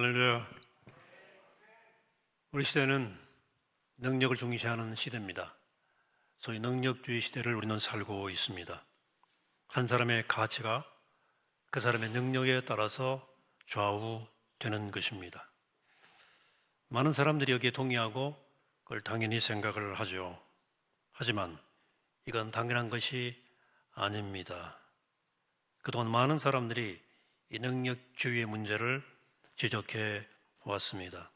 할렐루야. 우리 시대는 능력을 중시하는 시대입니다. 소위 능력주의 시대를 우리는 살고 있습니다. 한 사람의 가치가 그 사람의 능력에 따라서 좌우되는 것입니다. 많은 사람들이 여기에 동의하고 그걸 당연히 생각을 하죠. 하지만 이건 당연한 것이 아닙니다. 그동안 많은 사람들이 이 능력주의의 문제를 지적해 왔습니다.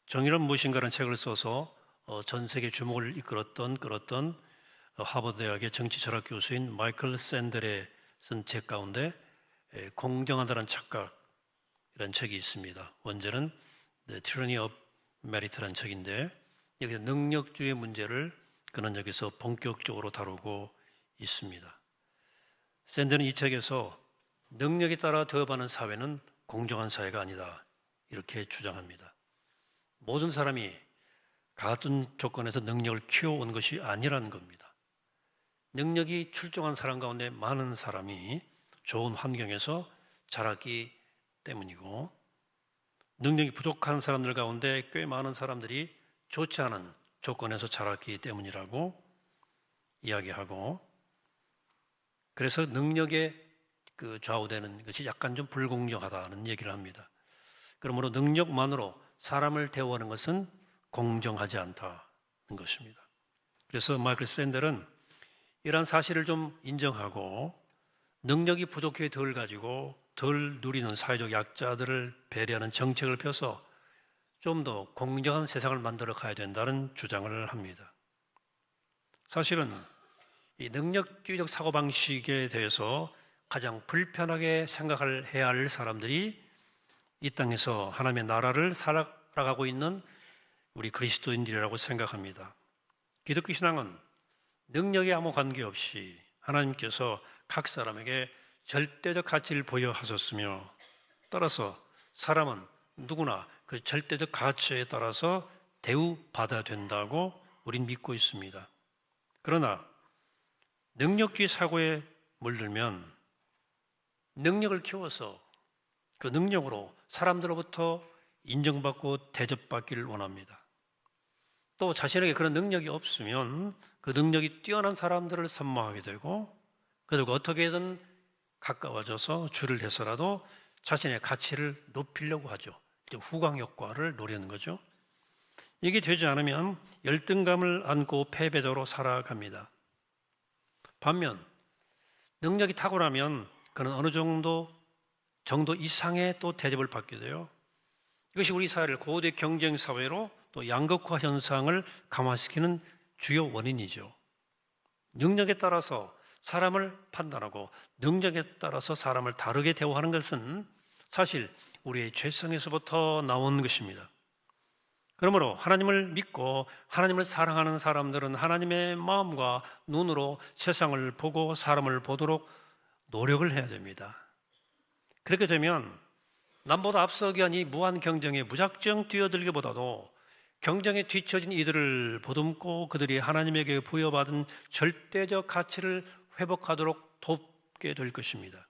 정의란 무엇인가라는 책을 써서 전 세계 주목을 끌었던 하버드 대학의 정치철학 교수인 마이클 샌델의 쓴 책 가운데 공정하다는 착각이라는 책이 있습니다. 원제는 The Tyranny of Merit라는 책인데 여기서 능력주의 문제를 그는 여기서 본격적으로 다루고 있습니다. 샌델은 이 책에서 능력에 따라 대업하는 사회는 공정한 사회가 아니다 이렇게 주장합니다. 모든 사람이 같은 조건에서 능력을 키워온 것이 아니라는 겁니다. 능력이 출중한 사람 가운데 많은 사람이 좋은 환경에서 자랐기 때문이고 능력이 부족한 사람들 가운데 꽤 많은 사람들이 좋지 않은 조건에서 자랐기 때문이라고 이야기하고 그래서 능력에 좌우되는 것이 약간 좀 불공정하다는 얘기를 합니다. 그러므로 능력만으로 사람을 대우하는 것은 공정하지 않다는 것입니다. 그래서 마이클 샌델은 이러한 사실을 좀 인정하고 능력이 부족해 덜 가지고 덜 누리는 사회적 약자들을 배려하는 정책을 펴서 좀 더 공정한 세상을 만들어 가야 된다는 주장을 합니다. 사실은 이 능력주의적 사고방식에 대해서 가장 불편하게 생각을 해야 할 사람들이 이 땅에서 하나님의 나라를 살아가고 있는 우리 그리스도인들이라고 생각합니다. 기독교 신앙은 능력에 아무 관계없이 하나님께서 각 사람에게 절대적 가치를 부여하셨으며 따라서 사람은 누구나 그 절대적 가치에 따라서 대우받아야 된다고 우린 믿고 있습니다. 그러나 능력주의 사고에 물들면 능력을 키워서 그 능력으로 사람들로부터 인정받고 대접받기를 원합니다. 또 자신에게 그런 능력이 없으면 그 능력이 뛰어난 사람들을 선망하게 되고 그들과 어떻게든 가까워져서 줄을 대서라도 자신의 가치를 높이려고 하죠. 후광 효과를 노리는 거죠. 이게 되지 않으면 열등감을 안고 패배자로 살아갑니다. 반면 능력이 탁월하면 그는 어느 정도 이상의 또 대접을 받게 돼요. 이것이 우리 사회를 고대 경쟁 사회로 또 양극화 현상을 강화시키는 주요 원인이죠. 능력에 따라서 사람을 판단하고 능력에 따라서 사람을 다르게 대우하는 것은 사실 우리의 죄성에서부터 나온 것입니다. 그러므로 하나님을 믿고 하나님을 사랑하는 사람들은 하나님의 마음과 눈으로 세상을 보고 사람을 보도록 노력을 해야 됩니다. 그렇게 되면 남보다 앞서기 위한 이 무한 경쟁에 무작정 뛰어들기보다도 경쟁에 뒤처진 이들을 보듬고 그들이 하나님에게 부여받은 절대적 가치를 회복하도록 돕게 될 것입니다.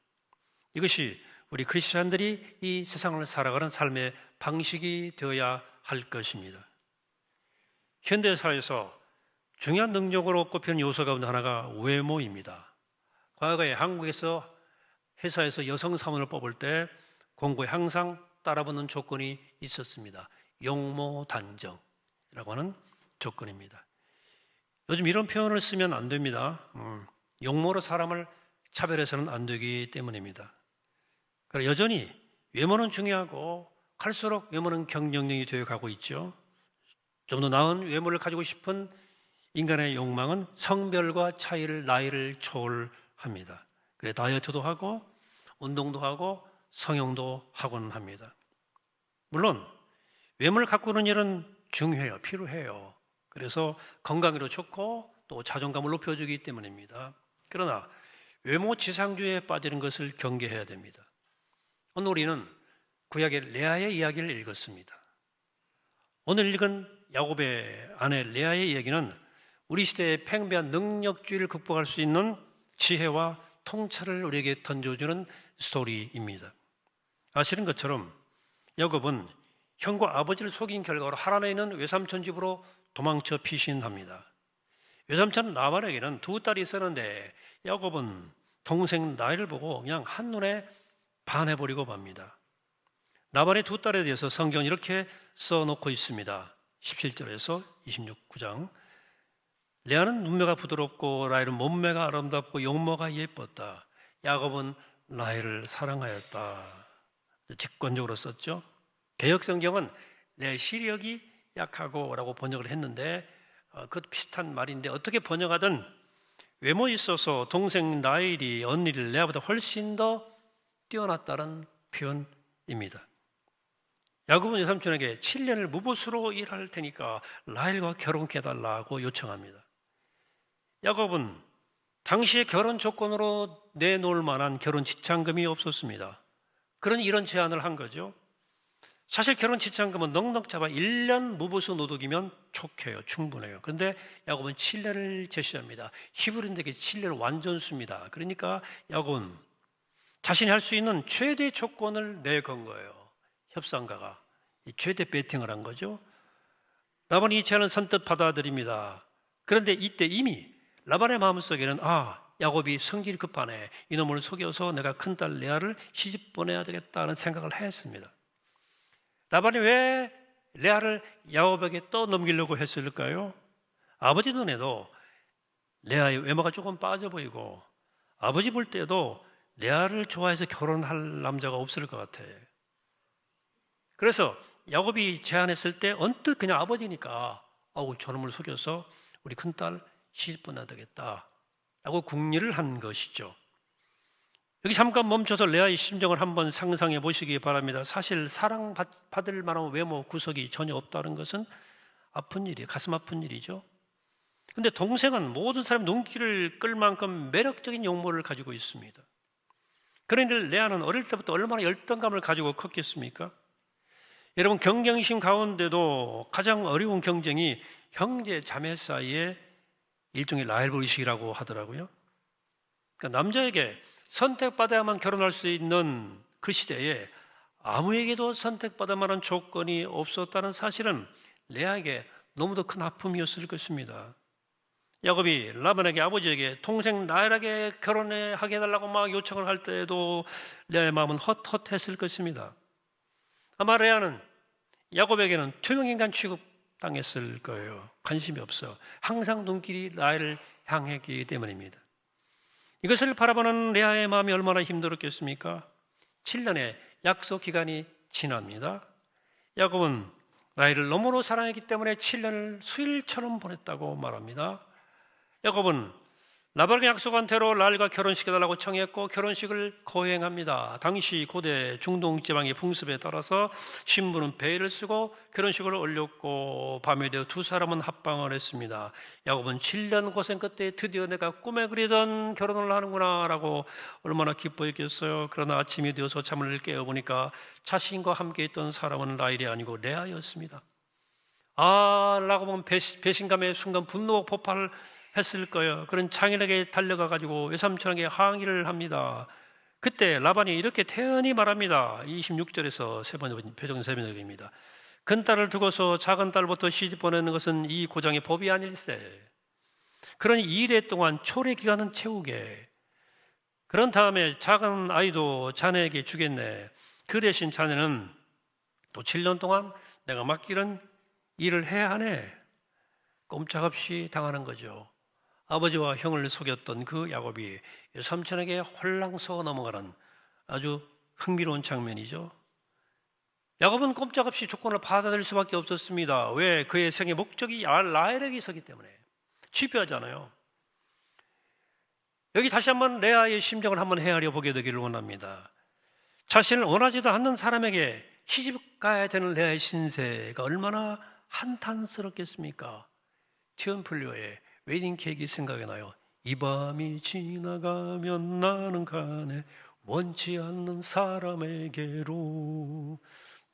이것이 우리 크리스찬들이 이 세상을 살아가는 삶의 방식이 되어야 할 것입니다. 현대사회에서 중요한 능력으로 꼽히는 요소 가운데 하나가 외모입니다. 과거에 한국에서 회사에서 여성 사원을 뽑을 때 공고에 항상 따라붙는 조건이 있었습니다. 용모 단정이라고 하는 조건입니다. 요즘 이런 표현을 쓰면 안 됩니다. 용모로 사람을 차별해서는 안 되기 때문입니다. 그러나 여전히 외모는 중요하고 갈수록 외모는 경쟁력이 되어가고 있죠. 좀 더 나은 외모를 가지고 싶은 인간의 욕망은 성별과 나이를 초월합니다. 그래 다이어트도 하고 운동도 하고 성형도 하곤 합니다. 물론 외모를 가꾸는 일은 중요해요. 필요해요. 그래서 건강에도 좋고 또 자존감을 높여주기 때문입니다. 그러나 외모 지상주의에 빠지는 것을 경계해야 됩니다. 오늘 우리는 구약의 레아의 이야기를 읽었습니다. 오늘 읽은 야곱의 아내 레아의 이야기는 우리 시대의 팽배한 능력주의를 극복할 수 있는 지혜와 통찰을 우리에게 던져주는 스토리입니다. 아시는 것처럼 야곱은 형과 아버지를 속인 결과로 하란에 있는 외삼촌 집으로 도망쳐 피신합니다. 외삼촌 라반에게는 두 딸이 있었는데 야곱은 동생 라헬을 보고 그냥 한눈에 반해버리고 맙니다. 라반의 두 딸에 대해서 성경은 이렇게 써놓고 있습니다. 17절에서 26장. 레아는 눈매가 부드럽고 라헬은 몸매가 아름답고 용모가 예뻤다. 야곱은 라헬을 사랑하였다. 직관적으로 썼죠. 개역성경은 내 시력이 약하고 라고 번역을 했는데 그것 비슷한 말인데 어떻게 번역하든 외모에 있어서 동생 라헬이 언니 레아보다 훨씬 더 뛰어났다는 표현입니다. 야곱은 외삼촌에게 7년을 무보수로 일할 테니까 라헬과 결혼케 해달라고 요청합니다. 야곱은 당시의 결혼 조건으로 내놓을 만한 결혼 지참금이 없었습니다. 그러니 이런 제안을 한 거죠. 사실 결혼 지참금은 넉넉 잡아 1년 무보수 노득이면 촉해요. 충분해요. 그런데 야곱은 7년을 제시합니다. 히브리인들에게 7년은 완전수입니다. 그러니까 야곱은 자신이 할 수 있는 최대 조건을 내건 거예요. 협상가가 최대 배팅을 한 거죠. 라반이 이 제안을 선뜻 받아들입니다. 그런데 이때 이미 라반의 마음속에는 야곱이 성질이 급하네. 이놈을 속여서 내가 큰딸 레아를 시집 보내야 되겠다는 생각을 했습니다. 라반이 왜 레아를 야곱에게 떠넘기려고 했을까요? 아버지 눈에도 레아의 외모가 조금 빠져 보이고 아버지 볼 때도 레아를 좋아해서 결혼할 남자가 없을 것 같아요. 그래서 야곱이 제안했을 때 언뜻 그냥 아버지니까 저놈을 속여서 우리 큰딸 시집 보내야 되겠다 라고 궁리를 한 것이죠. 여기 잠깐 멈춰서 레아의 심정을 한번 상상해 보시기 바랍니다. 사실 사랑받을 만한 외모 구석이 전혀 없다는 것은 아픈 일이에요. 가슴 아픈 일이죠. 근데 동생은 모든 사람 눈길을 끌 만큼 매력적인 용모를 가지고 있습니다. 그러니 레아는 어릴 때부터 얼마나 열등감을 가지고 컸겠습니까? 여러분, 경쟁심 가운데도 가장 어려운 경쟁이 형제 자매 사이의 일종의 라이벌의식이라고 하더라고요. 그러니까 남자에게 선택받아야만 결혼할 수 있는 그 시대에 아무에게도 선택받을 만한 조건이 없었다는 사실은 레아에게 너무도 큰 아픔이었을 것입니다. 야곱이 라반에게 아버지에게 동생 라헬에게 결혼하게 해달라고 막 요청을 할 때에도 레아의 마음은 헛헛했을 것입니다. 아마 레아는 야곱에게는 투명인간 취급당했을 거예요. 관심이 없어. 항상 눈길이 라헬을 향했기 때문입니다. 이것을 바라보는 레아의 마음이 얼마나 힘들었겠습니까? 7년의 약속 기간이 지납니다. 야곱은 라헬을 너무나 사랑했기 때문에 7년을 수일처럼 보냈다고 말합니다. 야곱은 라반에게 약속한 대로 라헬과 결혼시켜달라고 청했고 결혼식을 거행합니다. 당시 고대 중동 지방의 풍습에 따라서 신부는 베일을 쓰고 결혼식을 올렸고 밤이 되어 두 사람은 합방을 했습니다. 야곱은 7년 고생 끝에 드디어 내가 꿈에 그리던 결혼을 하는구나 라고 얼마나 기뻐했겠어요. 그러나 아침이 되어서 잠을 깨어보니까 자신과 함께 있던 사람은 라헬이 아니고 레아였습니다. 야곱은 배신감의 순간 분노 폭발을 했을 거예요. 그런 장인에게 달려가 가지고 외삼촌에게 항의를 합니다. 그때 라반이 이렇게 태연히 말합니다. 26절에서 표정 세 번역입니다. 큰딸을 두고서 작은 딸부터 시집 보내는 것은 이 고장의 법이 아닐세. 그러니 2일 동안 초래 기간은 채우게. 그런 다음에 작은 아이도 자네에게 주겠네. 그 대신 자네는 또 7년 동안 내가 맡기는 일을 해야 하네. 꼼짝없이 당하는 거죠. 아버지와 형을 속였던 그 야곱이 삼촌에게 홀랑서 넘어가는 아주 흥미로운 장면이죠. 야곱은 꼼짝없이 조건을 받아들일 수밖에 없었습니다. 왜? 그의 생의 목적이 라헬에게 있었기 때문에. 치표하잖아요. 여기 다시 한번 레아의 심정을 한번 헤아려 보게 되기를 원합니다. 자신을 원하지도 않는 사람에게 시집 가야 되는 레아의 신세가 얼마나 한탄스럽겠습니까? 티언플리오의 웨딩 케이크 생각이 나요. 이 밤이 지나가면 나는 가네 원치 않는 사람에게로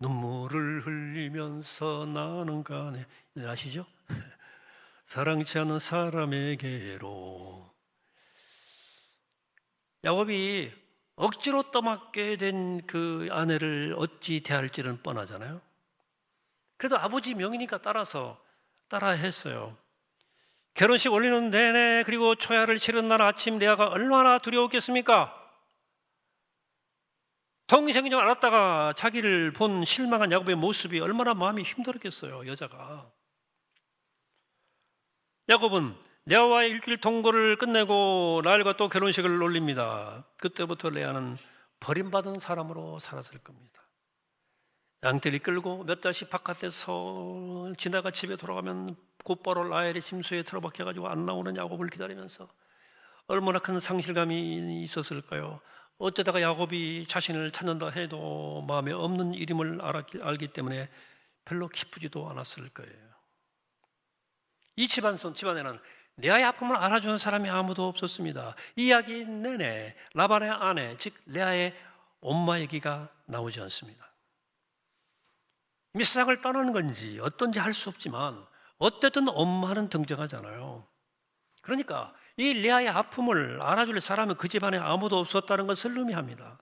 눈물을 흘리면서 나는 가네. 아시죠? 사랑치 않는 사람에게로. 야곱이 억지로 떠맡게 된 그 아내를 어찌 대할지는 뻔하잖아요. 그래도 아버지 명이니까 따라 했어요. 결혼식 올리는 내내 그리고 초야를 치른 날 아침 레아가 얼마나 두려웠겠습니까? 동생인 줄 알았다가 자기를 본 실망한 야곱의 모습이 얼마나 마음이 힘들었겠어요, 여자가. 야곱은 레아와의 일주일 동거를 끝내고 라헬과 또 결혼식을 올립니다. 그때부터 레아는 버림받은 사람으로 살았을 겁니다. 양떼를 끌고 몇 달씩 바깥에서 지나가 집에 돌아가면 곧바로 라헬의 심수에 틀어박혀가지고 안 나오는 야곱을 기다리면서 얼마나 큰 상실감이 있었을까요? 어쩌다가 야곱이 자신을 찾는다 해도 마음에 없는 일임을 알기 때문에 별로 기쁘지도 않았을 거예요. 이 집안에는 레아의 아픔을 알아주는 사람이 아무도 없었습니다. 이 이야기 내내 라반의 아내, 즉 레아의 엄마 얘기가 나오지 않습니다. 이미 세상을 떠나는 건지 어떤지 할 수 없지만 어쨌든 엄마는 등장하잖아요. 그러니까 이 레아의 아픔을 알아줄 사람은 그 집안에 아무도 없었다는 것을 의미합니다.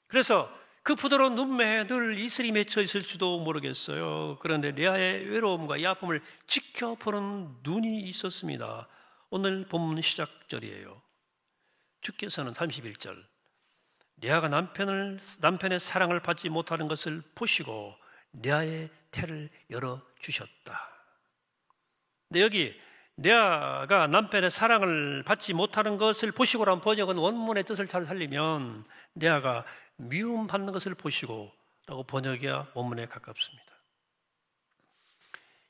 그래서 그 부드러운 눈매에 늘 이슬이 맺혀 있을지도 모르겠어요. 그런데 레아의 외로움과 이 아픔을 지켜보는 눈이 있었습니다. 오늘 본문 시작절이에요. 주께서는 31절 레아가 남편의 사랑을 받지 못하는 것을 보시고 레아의 태를 열어주셨다. 근데 여기 레아가 남편의 사랑을 받지 못하는 것을 보시고라는 번역은 원문의 뜻을 잘 살리면 레아가 미움받는 것을 보시고 라고 번역이야 원문에 가깝습니다.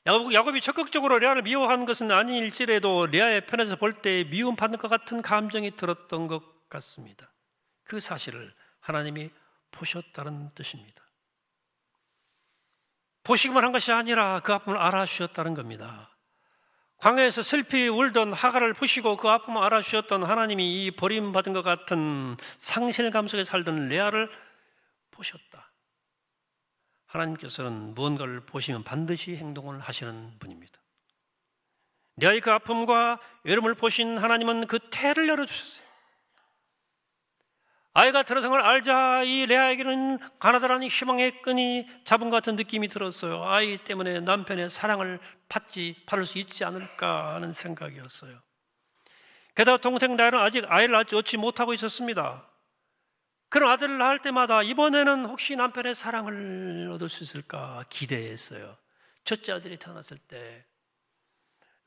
야곱이 적극적으로 레아를 미워한 것은 아닐지라도 레아의 편에서 볼 때 미움받는 것 같은 감정이 들었던 것 같습니다. 그 사실을 하나님이 보셨다는 뜻입니다. 보시기만 한 것이 아니라 그 아픔을 알아주셨다는 겁니다. 광야에서 슬피 울던 하갈을 보시고 그 아픔을 알아주셨던 하나님이 이 버림받은 것 같은 상실감 속에 살던 레아를 보셨다. 하나님께서는 무언가를 보시면 반드시 행동을 하시는 분입니다. 레아의 그 아픔과 외로움을 보신 하나님은 그 태를 열어주셨어요. 아이가 들어성을 알자 이 레아에게는 가나다라는 희망의 끈이 잡은 것 같은 느낌이 들었어요. 아이 때문에 남편의 사랑을 받을 수 있지 않을까 하는 생각이었어요. 게다가 동생 라헬은 아직 아이를 낳지 못하고 있었습니다. 그런 아들을 낳을 때마다 이번에는 혹시 남편의 사랑을 얻을 수 있을까 기대했어요. 첫째 아들이 태어났을 때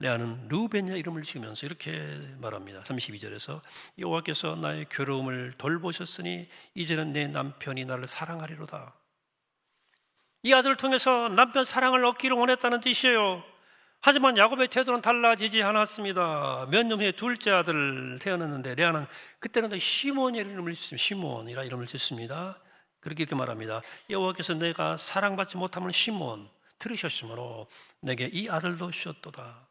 레아는 르우벤이라 이름을 지으면서 이렇게 말합니다. 32절에서 여호와께서 나의 괴로움을 돌보셨으니 이제는 내 남편이 나를 사랑하리로다. 이 아들을 통해서 남편 사랑을 얻기를 원했다는 뜻이에요. 하지만 야곱의 태도는 달라지지 않았습니다. 몇 년 후에 둘째 아들 태어났는데 레아는 그때는 시몬이라는 이름을 짓습니다. 시몬이라 이름을 짓습니다. 그렇게 이렇게 말합니다. 여호와께서 내가 사랑받지 못하면 시몬 들으셨으므로 내게 이 아들도 주셨도다.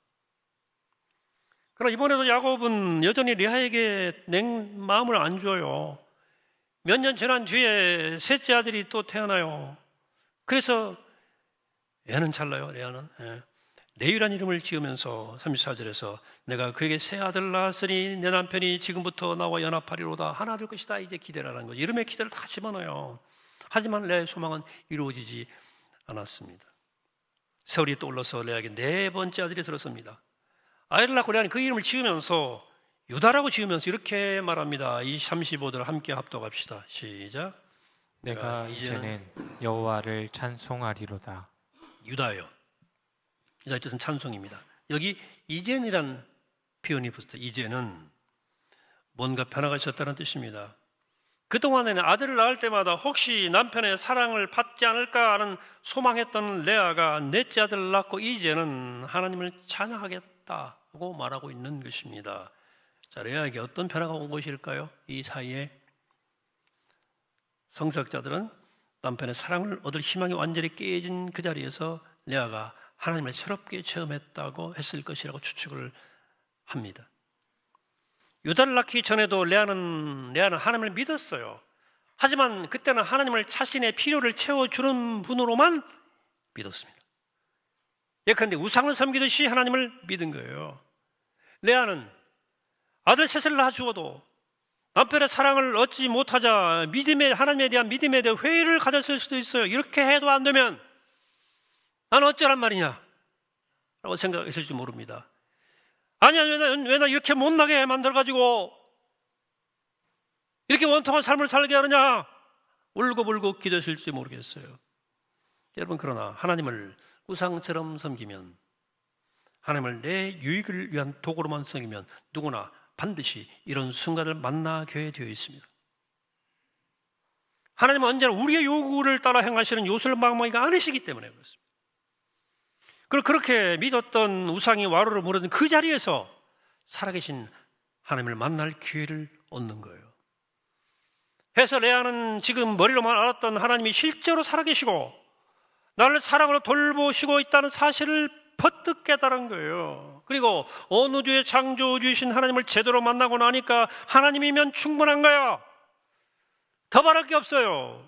그러나 이번에도 야곱은 여전히 레아에게 마음을 안 줘요. 몇 년 지난 뒤에 셋째 아들이 또 태어나요. 그래서 애는 잘나요. 레아는 레위란 이름을 지으면서 34절에서 내가 그에게 새 아들 낳았으니 내 남편이 지금부터 나와 연합하리로다. 하나 될 것이다. 이제 기대를 하는 거죠. 이름의 기대를 다 집어넣어요. 하지만 레아의 소망은 이루어지지 않았습니다. 세월이 떠올라서 레아에게 네 번째 아들이 들었습니다. 아이를 낳고 레아는 그 이름을 지으면서 유다라고 지으면서 이렇게 말합니다. 이 35절 함께 합독합시다. 시작. 내가 이제는 여호와를 찬송하리로다. 유다요. 유다의 뜻은 찬송입니다. 여기 이젠이란 표현이 붙어요. 이제는 뭔가 변화가 있었다는 뜻입니다. 그동안에는 아들을 낳을 때마다 혹시 남편의 사랑을 받지 않을까 하는 소망했던 레아가 넷째 아들을 낳고 이제는 하나님을 찬양하겠다고 말하고 있는 것입니다. 자, 레아에게 어떤 변화가 온 것일까요? 이 사이에 성서학자들은 남편의 사랑을 얻을 희망이 완전히 깨진 그 자리에서 레아가 하나님을 새롭게 체험했다고 했을 것이라고 추측을 합니다. 유다를 낳기 전에도 레아는 하나님을 믿었어요. 하지만 그때는 하나님을 자신의 필요를 채워주는 분으로만 믿었습니다. 예컨대 우상을 섬기듯이 하나님을 믿은 거예요. 레아는 아들 셋을 낳아주어도 남편의 사랑을 얻지 못하자 하나님에 대한 믿음에 대한 회의를 가졌을 수도 있어요. 이렇게 해도 안 되면 나는 어쩌란 말이냐 라고 생각했을지 모릅니다. 아니야, 왜 나 이렇게 못나게 만들어가지고 이렇게 원통한 삶을 살게 하느냐, 울고불고 기도했을지 모르겠어요. 여러분, 그러나 하나님을 우상처럼 섬기면, 하나님을 내 유익을 위한 도구로만 섬기면 누구나 반드시 이런 순간을 만나게 되어 있습니다. 하나님은 언제나 우리의 요구를 따라 행하시는 요술방망이가 아니시기 때문에 그렇습니다. 그리고 그렇게 믿었던 우상이 와르르 무너진 그 자리에서 살아계신 하나님을 만날 기회를 얻는 거예요. 해서 레아는 지금 머리로만 알았던 하나님이 실제로 살아계시고 나를 사랑으로 돌보시고 있다는 사실을 퍼뜩 깨달은 거예요. 그리고 온 우주의 창조주이신 하나님을 제대로 만나고 나니까 하나님이면 충분한 거야. 더 바랄 게 없어요.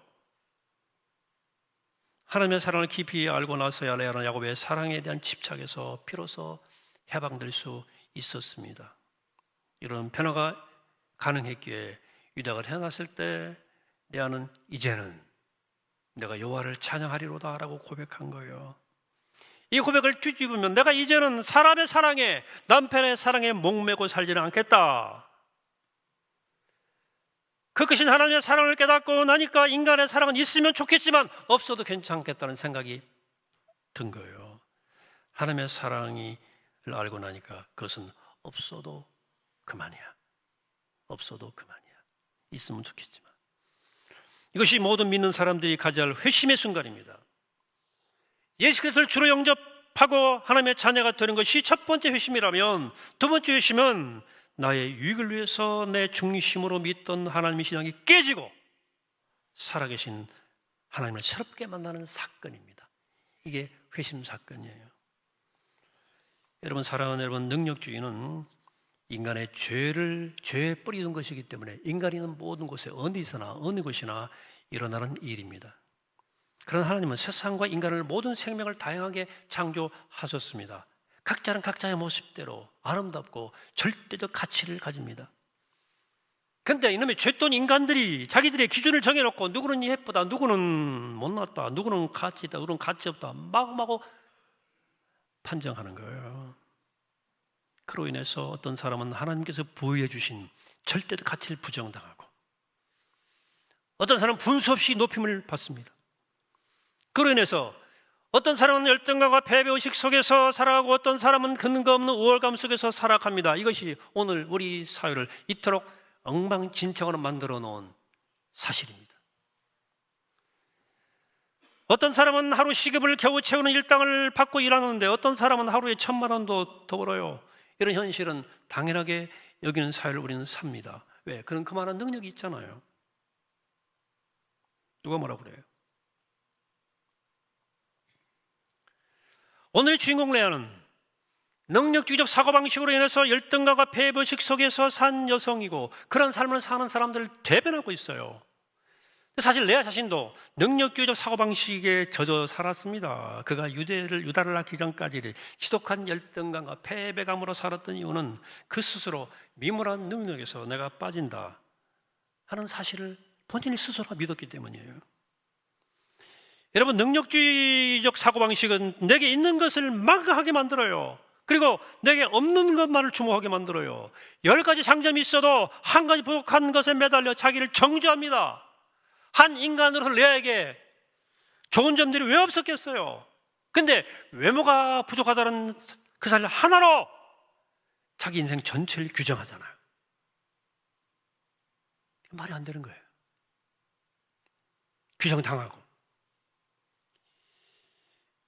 하나님의 사랑을 깊이 알고 나서야 레아는 야곱의 사랑에 대한 집착에서 비로소 해방될 수 있었습니다. 이런 변화가 가능했기에 유다가 태어났을 때 레아는 이제는 내가 여호와를 찬양하리로다 라고 고백한 거예요. 이 고백을 뒤집으면 내가 이제는 사람의 사랑에, 남편의 사랑에 목매고 살지는 않겠다. 그 크신 하나님의 사랑을 깨닫고 나니까 인간의 사랑은 있으면 좋겠지만 없어도 괜찮겠다는 생각이 든 거예요. 하나님의 사랑을 알고 나니까 그것은 없어도 그만이야. 없어도 그만이야. 있으면 좋겠지만. 이것이 모든 믿는 사람들이 가져야 할 회심의 순간입니다. 예수 그리스도를 주로 영접하고 하나님의 자녀가 되는 것이 첫 번째 회심이라면, 두 번째 회심은 나의 유익을 위해서 내 중심으로 믿던 하나님의 신앙이 깨지고 살아계신 하나님을 새롭게 만나는 사건입니다. 이게 회심 사건이에요. 여러분, 사랑하는 여러분, 능력주의는 인간의 죄에 뿌리는 것이기 때문에 인간이 있는 모든 곳에 어디서나 어느 곳이나 일어나는 일입니다. 그러나 하나님은 세상과 인간을, 모든 생명을 다양하게 창조하셨습니다. 각자는 각자의 모습대로 아름답고 절대적 가치를 가집니다. 그런데 이놈의 죄돈 인간들이 자기들의 기준을 정해놓고 누구는 예쁘다, 누구는 못났다, 누구는 가치 있다, 누구는 가치 없다 마구마구 판정하는 거예요. 그로 인해서 어떤 사람은 하나님께서 부여해 주신 절대적 가치를 부정당하고, 어떤 사람은 분수 없이 높임을 받습니다. 그로 인해서 어떤 사람은 열등감과 패배의식 속에서 살아가고 어떤 사람은 근거 없는 우월감 속에서 살아갑니다. 이것이 오늘 우리 사회를 이토록 엉망진창으로 만들어 놓은 사실입니다. 어떤 사람은 하루 시급을 겨우 채우는 일당을 받고 일하는데 어떤 사람은 하루에 1,000만 원도 더 벌어요. 이런 현실은 당연하게 여기는 사회를 우리는 삽니다. 왜? 그런 그만한 능력이 있잖아요. 누가 뭐라 그래요? 오늘의 주인공 레아는 능력주의적 사고방식으로 인해서 열등감과 패배의식 속에서 산 여성이고, 그런 삶을 사는 사람들을 대변하고 있어요. 사실 레아 자신도 능력주의적 사고방식에 젖어 살았습니다. 그가 유다를 낳기 전까지 지독한 열등감과 패배감으로 살았던 이유는 그 스스로 미모란 능력에서 내가 빠진다 하는 사실을 본인이 스스로 믿었기 때문이에요. 여러분, 능력주의적 사고방식은 내게 있는 것을 망각하게 만들어요. 그리고 내게 없는 것만을 추모하게 만들어요. 10가지 장점이 있어도 한 가지 부족한 것에 매달려 자기를 정죄합니다. 한 인간으로서 레아에게 좋은 점들이 왜 없었겠어요? 근데 외모가 부족하다는 그 사실 하나로 자기 인생 전체를 규정하잖아요. 말이 안 되는 거예요. 규정당하고.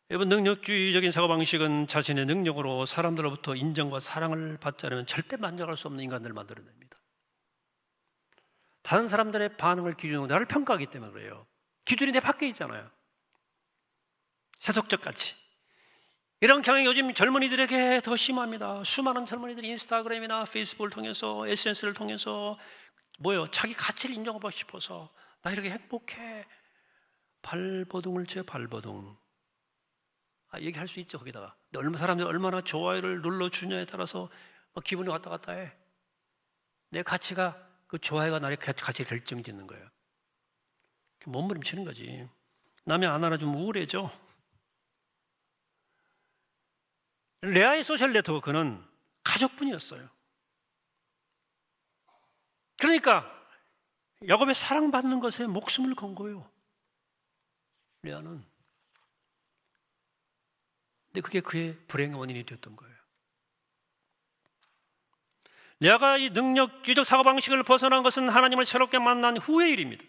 여러분, 능력주의적인 사고방식은 자신의 능력으로 사람들로부터 인정과 사랑을 받지 않으면 절대 만족할 수 없는 인간들을 만들어냅니다. 다른 사람들의 반응을 기준으로 나를 평가하기 때문에 그래요. 기준이 내 밖에 있잖아요. 세속적 가치. 이런 경향이 요즘 젊은이들에게 더 심합니다. 수많은 젊은이들이 인스타그램이나 페이스북을 통해서, SNS를 통해서 자기 가치를 인정하고 싶어서 나 이렇게 행복해. 발버둥을 쳐, 발버둥. 얘기할 수 있죠, 거기다가. 사람들이 얼마나 좋아요를 눌러주냐에 따라서 기분이 왔다 갔다 해. 내 가치가 그 좋아요가 나를 같이 결정짓는 거예요. 몸부림치는 거지. 남이 안 알아주면 우울해져. 레아의 소셜 네트워크는 가족뿐이었어요. 그러니까 야곱의 사랑받는 것에 목숨을 건 거예요. 레아는. 근데 그게 그의 불행의 원인이 되었던 거예요. 레아가 이 능력주의적 사고방식을 벗어난 것은 하나님을 새롭게 만난 후의 일입니다.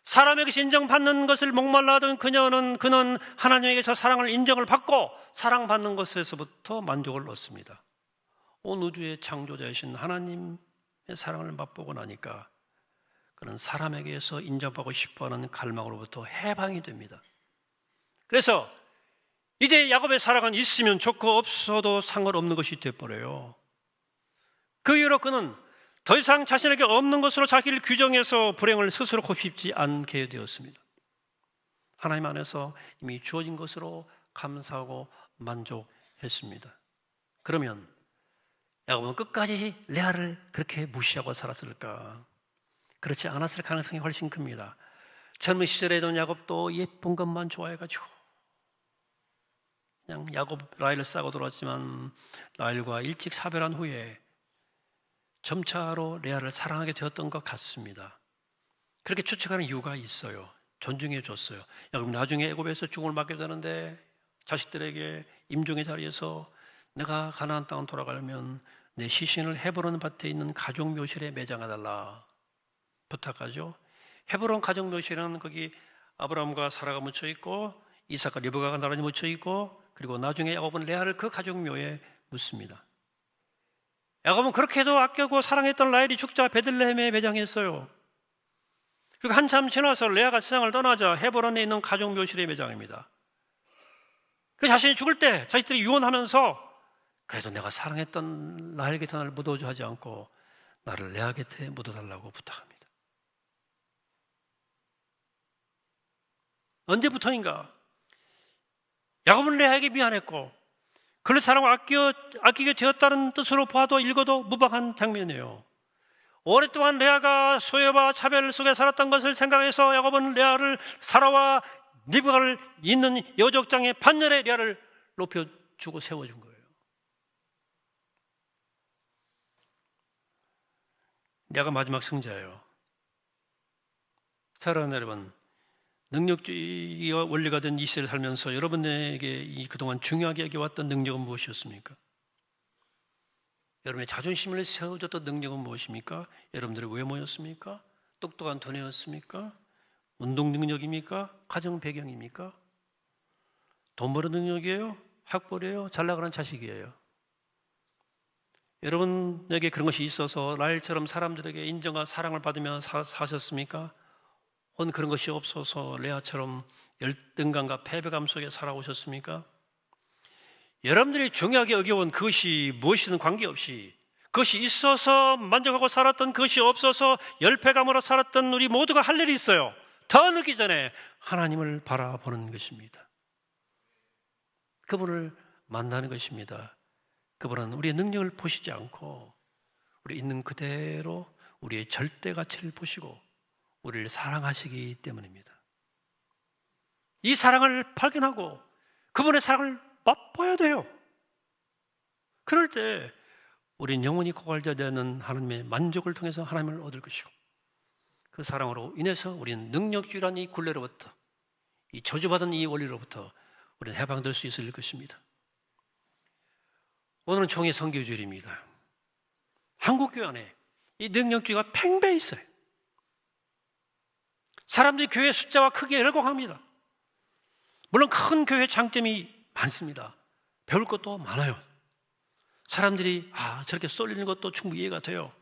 사람에게서 인정받는 것을 목말라 하던 그는 하나님에게서 사랑을 인정을 받고 사랑받는 것에서부터 만족을 얻습니다. 온 우주의 창조자이신 하나님의 사랑을 맛보고 나니까 그는 사람에게서 인정받고 싶어하는 갈망으로부터 해방이 됩니다. 그래서 이제 야곱의 사랑은 있으면 좋고 없어도 상관없는 것이 되어버려요. 그 이후로 그는 더 이상 자신에게 없는 것으로 자기를 규정해서 불행을 스스로 곱씹지 않게 되었습니다. 하나님 안에서 이미 주어진 것으로 감사하고 만족했습니다. 그러면 야곱은 끝까지 레아를 그렇게 무시하고 살았을까? 그렇지 않았을 가능성이 훨씬 큽니다. 젊은 시절에도 야곱도 예쁜 것만 좋아해가지고 그냥 야곱 라헬을 싸고 돌았지만 라헬과 일찍 사별한 후에 점차로 레아를 사랑하게 되었던 것 같습니다. 그렇게 추측하는 이유가 있어요. 존중해 줬어요. 여러분 나중에 애굽에서 죽음을 맞게 되는데 자식들에게 임종의 자리에서 내가 가나안 땅 돌아가려면 내 시신을 헤브론 밭에 있는 가족 묘실에 매장해달라 부탁하죠. 헤브론 가족 묘실은 거기 아브라함과 사라가 묻혀 있고 이삭과 리브가가 나란히 묻혀 있고 그리고 나중에 야곱은 레아를 그 가족 묘에 묻습니다. 야곱은 그렇게도 아껴고 사랑했던 라헬이 죽자 베들레헴에 매장했어요. 그리고 한참 지나서 레아가 세상을 떠나자 헤브론에 있는 가족 묘실에 매장합니다. 그 자신이 죽을 때 자식들이 유언하면서 그래도 내가 사랑했던 라헬 곁에 나를 묻어줘 하지 않고 나를 레아 곁에 묻어달라고 부탁합니다. 언제부터인가 야곱은 레아에게 미안했고 그를 사랑을 아끼게 되었다는 뜻으로 봐도 읽어도 무방한 장면이에요. 오랫동안 레아가 소외와 차별 속에 살았던 것을 생각해서 야곱은 레아를 사라와 리브가를 잇는 여족장의 반열에 레아를 높여주고 세워준 거예요. 레아가 마지막 승자예요. 사랑하는 여러분, 능력주의가 원리가 된 이 시대를 살면서 여러분에게 그동안 중요하게 여겨왔던 능력은 무엇이었습니까? 여러분의 자존심을 세워줬던 능력은 무엇입니까? 여러분들의 외모였습니까? 똑똑한 두뇌였습니까? 운동 능력입니까? 가정 배경입니까? 돈 버는 능력이에요? 학벌이에요? 잘 나가는 자식이에요? 여러분에게 그런 것이 있어서 라헬처럼 사람들에게 인정과 사랑을 받으며 사셨습니까? 혹은 그런 것이 없어서 레아처럼 열등감과 패배감 속에 살아오셨습니까? 여러분들이 중요하게 여겨온 그것이 무엇이든 관계없이 그것이 있어서 만족하고 살았던 그것이 없어서 열패감으로 살았던 우리 모두가 할 일이 있어요. 더 늦기 전에 하나님을 바라보는 것입니다. 그분을 만나는 것입니다. 그분은 우리의 능력을 보시지 않고 우리 있는 그대로 우리의 절대 가치를 보시고 우리를 사랑하시기 때문입니다. 이 사랑을 발견하고 그분의 사랑을 맛봐야 돼요. 그럴 때 우리는 영원히 고갈되는 하나님의 만족을 통해서 하나님을 얻을 것이고 그 사랑으로 인해서 우리는 능력주의란 이 굴레로부터 이 저주받은 이 원리로부터 우리는 해방될 수 있을 것입니다. 오늘은 총회 선교주일입니다. 한국교회 안에 이 능력주의가 팽배해 있어요. 사람들이 교회 숫자와 크기에 열광합니다. 물론 큰 교회 장점이 많습니다. 배울 것도 많아요. 사람들이 저렇게 쏠리는 것도 충분히 이해가 돼요.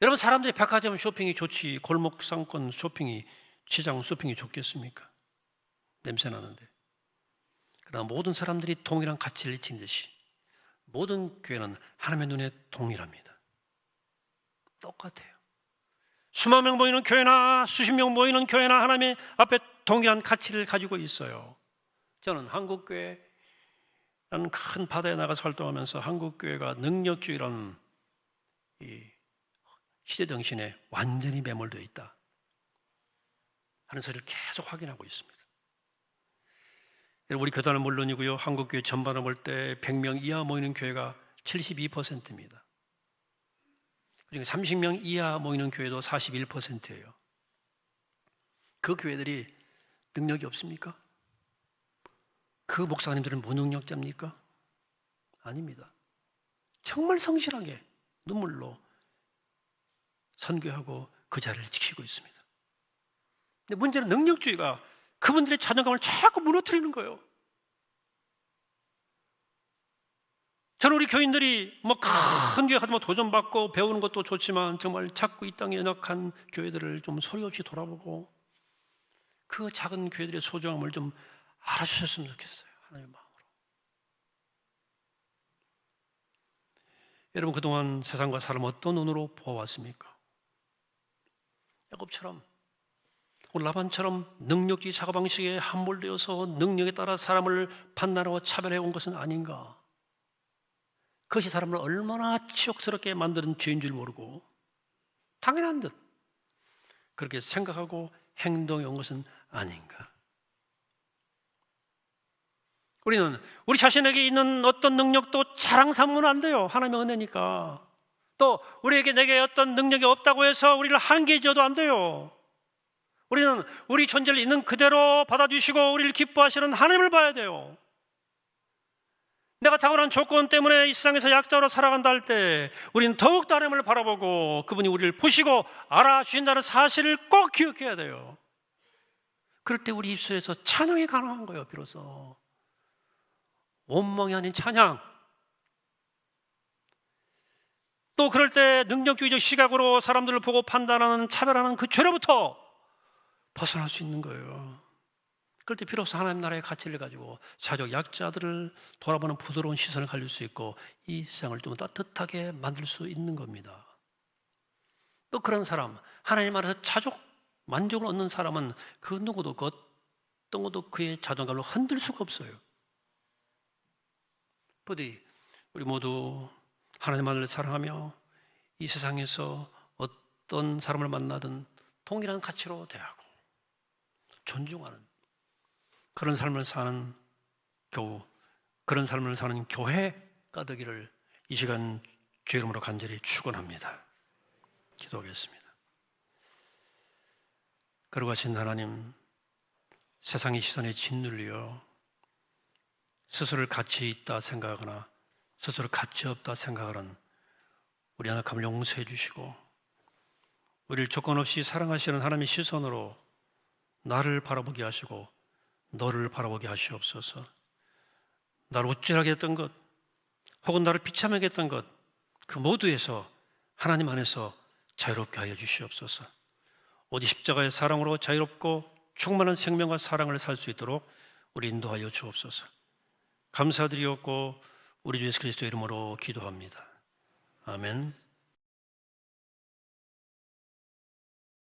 여러분 사람들이 백화점 쇼핑이 좋지 골목 상권 쇼핑이 시장 쇼핑이 좋겠습니까? 냄새 나는데. 그러나 모든 사람들이 동일한 가치를 지니듯이 모든 교회는 하나님의 눈에 동일합니다. 똑같아요. 수만 명 모이는 교회나 수십 명 모이는 교회나 하나님의 앞에 동일한 가치를 가지고 있어요. 저는 한국교회라는 큰 바다에 나가서 활동하면서 한국교회가 능력주의라는 이 시대 정신에 완전히 매몰되어 있다 하는 소리를 계속 확인하고 있습니다. 우리 교단은 물론이고요, 한국교회 전반을 볼 때 100명 이하 모이는 교회가 72%입니다. 그중에 30명 이하 모이는 교회도 41%예요. 그 교회들이 능력이 없습니까? 그 목사님들은 무능력자입니까? 아닙니다. 정말 성실하게 눈물로 선교하고 그 자리를 지키고 있습니다. 근데 문제는 능력주의가 그분들의 자존감을 자꾸 무너뜨리는 거예요. 저는 우리 교인들이 큰 교회 가서 도전받고 배우는 것도 좋지만 정말 자꾸 이 땅에 연약한 교회들을 좀 소리 없이 돌아보고 그 작은 교회들의 소중함을 좀 알아주셨으면 좋겠어요. 하나님의 마음으로. 여러분, 그동안 세상과 사람 어떤 눈으로 보아왔습니까? 야곱처럼, 오늘 라반처럼 능력주의 사고방식에 함몰되어서 능력에 따라 사람을 판단하고 차별해 온 것은 아닌가? 그것이 사람을 얼마나 치욕스럽게 만드는 죄인 줄 모르고 당연한 듯 그렇게 생각하고 행동해 온 것은 아닌가? 우리는 우리 자신에게 있는 어떤 능력도 자랑 삼으면 안 돼요. 하나님의 은혜니까. 또 우리에게 내게 어떤 능력이 없다고 해서 우리를 한계에 지어도 안 돼요. 우리는 우리 존재를 있는 그대로 받아주시고 우리를 기뻐하시는 하나님을 봐야 돼요. 내가 탁월한 조건 때문에 이 세상에서 약자로 살아간다 할 때 우리는 더욱더 하나님을 바라보고 그분이 우리를 보시고 알아주신다는 사실을 꼭 기억해야 돼요. 그럴 때 우리 입술에서 찬양이 가능한 거예요. 비로소 온멍이 아닌 찬양. 또 그럴 때 능력주의적 시각으로 사람들을 보고 판단하는 차별하는 그 죄로부터 벗어날 수 있는 거예요. 그럴 때 비로소 하나님 나라의 가치를 가지고 사회적 약자들을 돌아보는 부드러운 시선을 가질 수 있고 이 세상을 좀 따뜻하게 만들 수 있는 겁니다. 또 그런 사람, 하나님 나라에서 자족 만족을 얻는 사람은 그 누구도 그 어떤 것도 그의 자존감을 흔들 수가 없어요. 부디 우리 모두 하나님만을 사랑하며 이 세상에서 어떤 사람을 만나든 동일한 가치로 대하고 존중하는 그런 삶을 사는 그런 삶을 사는 교회가 되기를 이 시간 주의 이름으로 간절히 축원합니다. 기도하겠습니다. 거룩하신 하나님, 세상의 시선에 짓눌려 스스로를 가치 있다 생각하거나 스스로 가치 없다 생각하는 우리 하나님을 용서해 주시고 우리를 조건 없이 사랑하시는 하나님의 시선으로 나를 바라보게 하시고 너를 바라보게 하시옵소서. 나를 우쭐하게 했던 것 혹은 나를 비참하게 했던 것 그 모두에서 하나님 안에서 자유롭게 하여 주시옵소서. 오직 십자가의 사랑으로 자유롭고 충만한 생명과 사랑을 살 수 있도록 우리 인도하여 주옵소서. 감사드리옵고 우리 주 예수 그리스도의 이름으로 기도합니다. 아멘.